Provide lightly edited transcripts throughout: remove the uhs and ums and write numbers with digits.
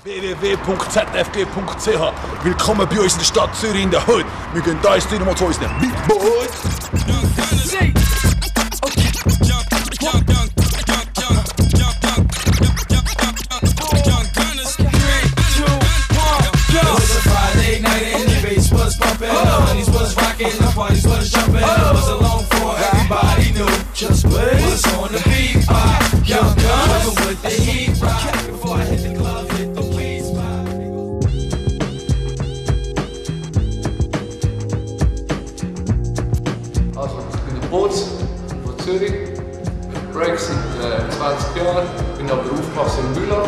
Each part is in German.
www.zfg.ch. Willkommen bei uns in der Stadt Zürich in der Hood. Wir gehen da jetzt mal zu unseren Big Boys. Just what's on the beat by Young Guns with the heat right before I hit the club, hit the weed spot. Also, ich bin der Boots von Zürich. Ich break seit 20 Jahren, bin aber aufgewachsen in Bülach.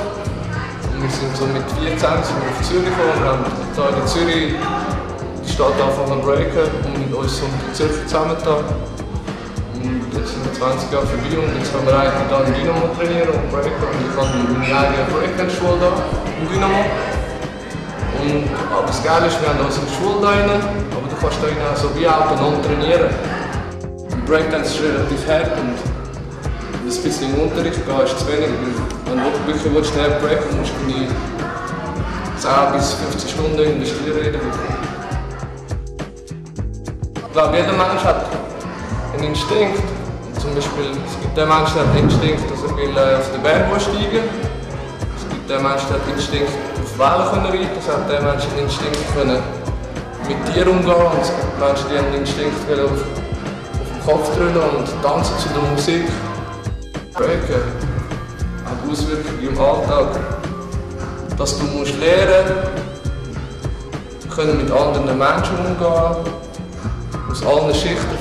Und wir sind so mit 14 sind wir auf Zürich gekommen und haben hier in Zürich die Stadt angefangen zu breaken und mit uns so mit den Zürcher zusammengetan. Jetzt sind wir 20 Jahre vorbei und jetzt können wir eigentlich hier in Dynamo trainieren und breaken. Und ich habe meine eigene Breakdance-Schule hier in Dynamo. Aber das Geile ist, wir haben unsere Schule da rein, aber du kannst da rein so wie autonom trainieren. Breakdance ist relativ hart und ein bisschen im Unterricht gehen ist zu wenig. Wenn du wirklich schnell breaken musst, du 10 bis 15 Stunden investieren in der Woche. Ich glaube, jeder Mensch hat einen Instinkt. Zum Beispiel, es gibt den Menschen, der hat den Instinkt, dass er will auf den Berg steigen will. Es gibt den Menschen, der hat den Instinkt, auf Wellen reiten. Es hat den Menschen den Instinkt, mit Tieren umgehen. Und es gibt Menschen, die haben den Instinkt, auf den Kopf drüllen und tanzen zu der Musik. Breaken hat Auswirkungen im Alltag. Dass du musst lernen können mit anderen Menschen umgehen. Aus allen Schichten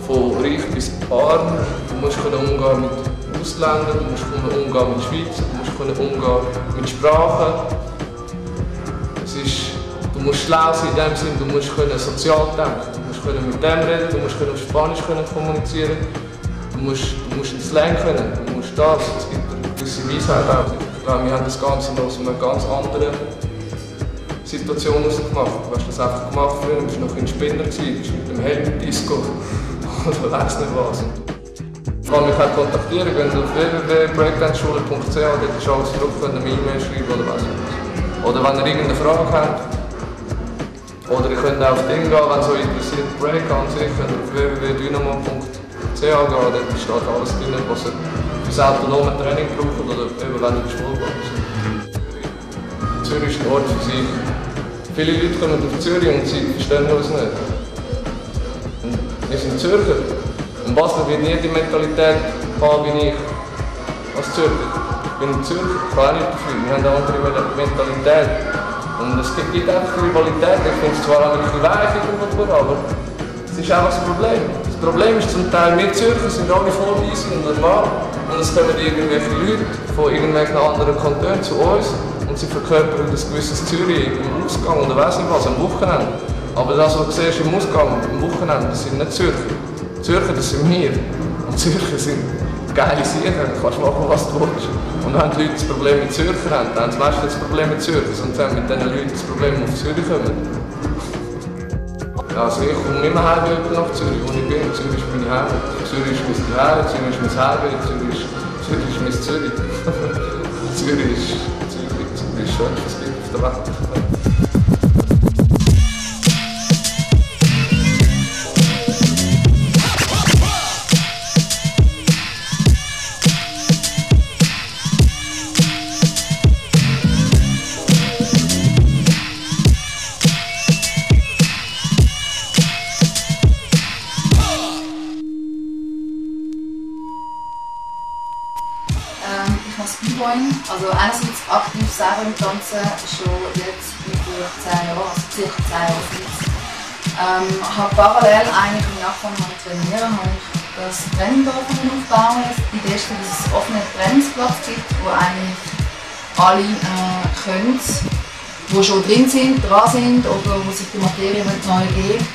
von reich bis arm. Du musst umgehen mit Ausländern, du musst umgehen mit Schweizern, du musst umgehen mit Sprachen. Du musst schlau sein in dem Sinne, du musst sozial denken, du musst mit dem reden, du musst auf Spanisch kommunizieren, du musst den Slang können, du musst das. Es gibt eine gewisse Weisheit auch. Ich glaube, wir haben das Ganze noch aus einer ganz anderen Situation gemacht. Du hast das einfach gemacht früher, du warst noch ein Spinner, du warst mit dem Helm-Disco oder weiss nicht was. Ich kann mich auch kontaktieren, gehen auf www.breakdanceschule.ch, dort ist alles drauf, könnt ihr mir E-Mail schreiben oder was. Oder wenn ihr irgendeine Frage habt. Oder ihr könnt auch auf Ding gehen, wenn es euch interessiert, Break an sich, könnt ihr auf www.dynamo.ch gehen, dort steht alles drin, was ihr fürs autonome Training braucht oder eben wenn ihr in die Schule geht. Zürich ist ein Ort für sich. Viele Leute kommen auf Zürich und sie verstehen uns nicht. Wir sind Zürcher. Und Basel wird nie die Mentalität haben wie ich als Zürcher. Ich bin Zürcher, ich kann auch nicht dafür. Wir haben eine andere Mentalität. Und es gibt einfach Rivalität. Ich finde es zwar ein bisschen weich irgendwo, aber es ist einfach das Problem. Das Problem ist zum Teil, wir Zürcher sind alle voll weiss und normal. Und es kommen irgendwelche Leute von irgendwelchen anderen Kantonen zu uns. Und sie verkörpern ein gewisses Zürich im Ausgang oder weiss nicht was, am Wochenende. Aber das, was du siehst im Ausgang, am Wochenende, das sind nicht Zürcher. Zürcher, das sind wir. Und Zürcher sind geile Sicher, du kannst machen, was du willst. Und wenn die Leute das Problem mit Zürcher haben, dann haben sie meistens das Problem mit Zürcher. Und wenn mit diesen Leuten das Problem auf Zürich kommen. Ja, also ich komme immer heim nach Zürich, wo ich bin. Zürich ist meine Heimat. Zürich ist mein Zuhause, Zürich ist mein Heimweg, Zürich ist mein Zürich. Zürich ist das Schönste, was es gibt auf der Welt. Ich mache Speedboying, also einerseits aktiv selber im Tanzen, schon jetzt mittlerweile 10 Jahre, also ca. 10 Jahre. Habe parallel eigentlich im Nachhinein zu trainieren, habe ich das Training aufbauen. Die Idee ist, dass es einen offenen Trainingsplatz gibt, wo eigentlich alle können, die schon drin sind, dran sind oder wo sich die Materie neu geben,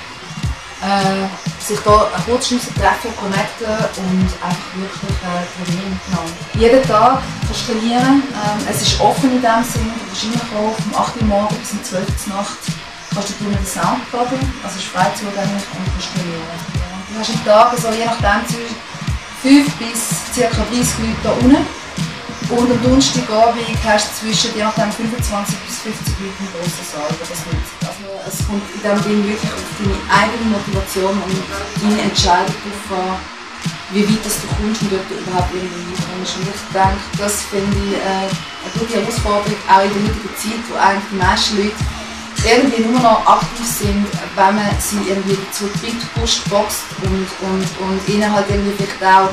sich hier kurz treffen, connecten und einfach wirklich trainieren miteinander. Jeden Tag kannst du trainieren. Es ist offen in dem Sinne. Du kannst reinkommen, vom 8 Uhr morgens bis um 12 Uhr nachts kannst du den Sound laden, also ist frei zugänglich und kannst trainieren. Du hast am Tag, also je nachdem, 5 bis ca. 30 Leute hier unten. Und am Donnerstagabend hast du zwischen, je nachdem, 25 bis 50 Leute im grossen Saal, der das nutzt. Also es kommt in diesem Ding wirklich auf deine eigene Motivation und deine Entscheidung drauf an, wie weit du kommst und ob du überhaupt irgendwie kommst. Und ich denke, das finde ich eine gute Herausforderung, auch in der heutigen Zeit, wo eigentlich die meisten Leute irgendwie nur noch aktiv sind, wenn man sie irgendwie dazu Tweet-Post boxt und ihnen halt irgendwie vielleicht auch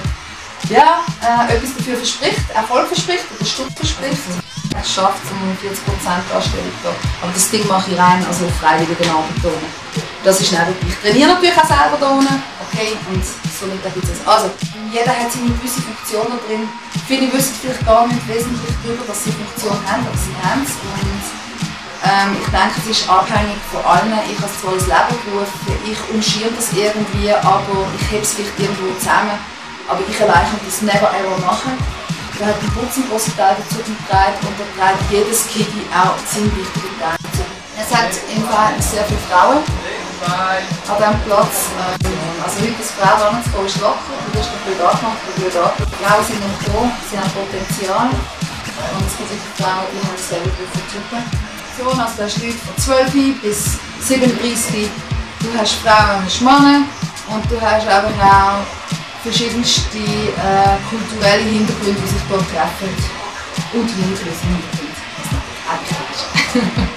etwas dafür verspricht, Erfolg verspricht oder Stutz verspricht. Es schafft es um 40% Anstellung da. Aber das Ding mache ich rein, also freiwilligen Abend da unten. Das ist nicht ich trainiere natürlich auch selber da unten, okay, und somit gibt es. Also, jeder hat seine gewisse Funktion da drin. Viele wissen vielleicht gar nicht wesentlich darüber, dass sie Funktion haben, aber sie haben es. Ich denke, es ist abhängig von allen. Ich habe es zwar ins Leben gerufen, ich umschirme das irgendwie, aber ich hebe es vielleicht irgendwo zusammen. Aber ich allein kann das never ever machen. Da hat die Putz einen großen Teil dazu beigetragen und da trägt jedes Kiddy auch seinen wichtigen Teil dazu. Es hat im Verhältnis sehr viele Frauen an diesem Platz. Also heute als Frau anzugehen ist locker, du wirst noch blöd angemacht, Frauen sind noch da, sie haben Potenzial. Und es gibt wirklich Frauen, die haben das selber vertreten. Also du hast Leute von 12 bis 37, du hast Frauen, du hast Männer und du hast aber auch verschiedenste kulturelle Hintergründe, die sich dort treffen. Und religiöse Hintergründe, was natürlich auch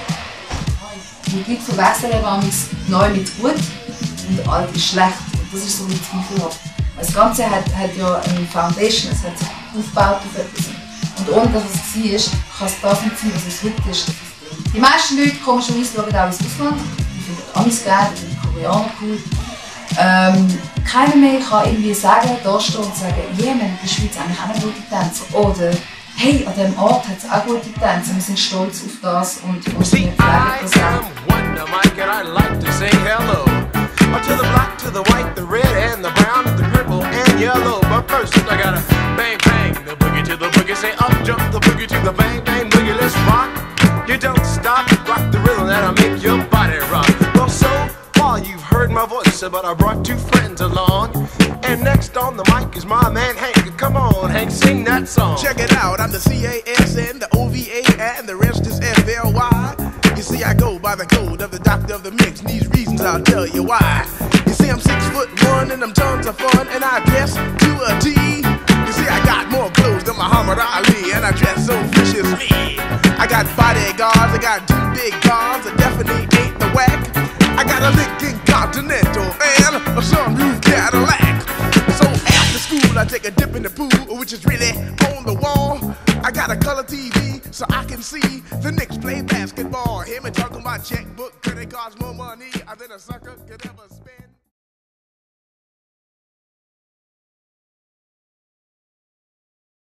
Man gibt verwechseln neu mit gut und alt ist schlecht. Und das ist so ein Zweifelhaft. Das Ganze hat ja eine Foundation, es hat sich aufgebaut auf etwas. Und ohne dass es war, kann es das nicht sein, was es heute ist. Die meisten Leute kommen schon schauen auch ins Ausland. Die finden die Amis geil, die finden die Koreaner cool. Keiner mehr kann irgendwie sagen, da stehen und sagen, yeah, man, in der Schweiz eigentlich auch eine gute Tänzer. Oder hey, an diesem Ort hat es auch gute Tänzer. Wir sind stolz auf das und wir pflegen das auch. To the black, to the white, the red, and the brown, the purple, and yellow. But first, I gotta bang, bang, the boogie to the boogie. Say up, jump the boogie to the bang, bang, boogie. Let's rock. You don't stop, rock the rhythm that'll make your body rock. Well, so far you've heard my voice, but I brought two friends along. And next on the mic is my man Hank. Come on, Hank, sing that song. Check it out, I'm the CASN, the OVA, and the rest is FLY. You see, I go by the code of the doctor of the mix, and these reasons I'll tell you why. You see, I'm 6'1" and I'm tons of fun, and I dress to a T. You see, I got more clothes than Muhammad Ali, and I dress so viciously. I got bodyguards, I got 2 big cars, I definitely ain't the whack. I got a Lincoln Continental and a sunroof Cadillac. So after school, I take a dip in the pool, which is really on the wall. I got a color TV so I can see the Knicks play basketball. Hear me talking about checkbook, credit cards, more money than a sucker could ever see.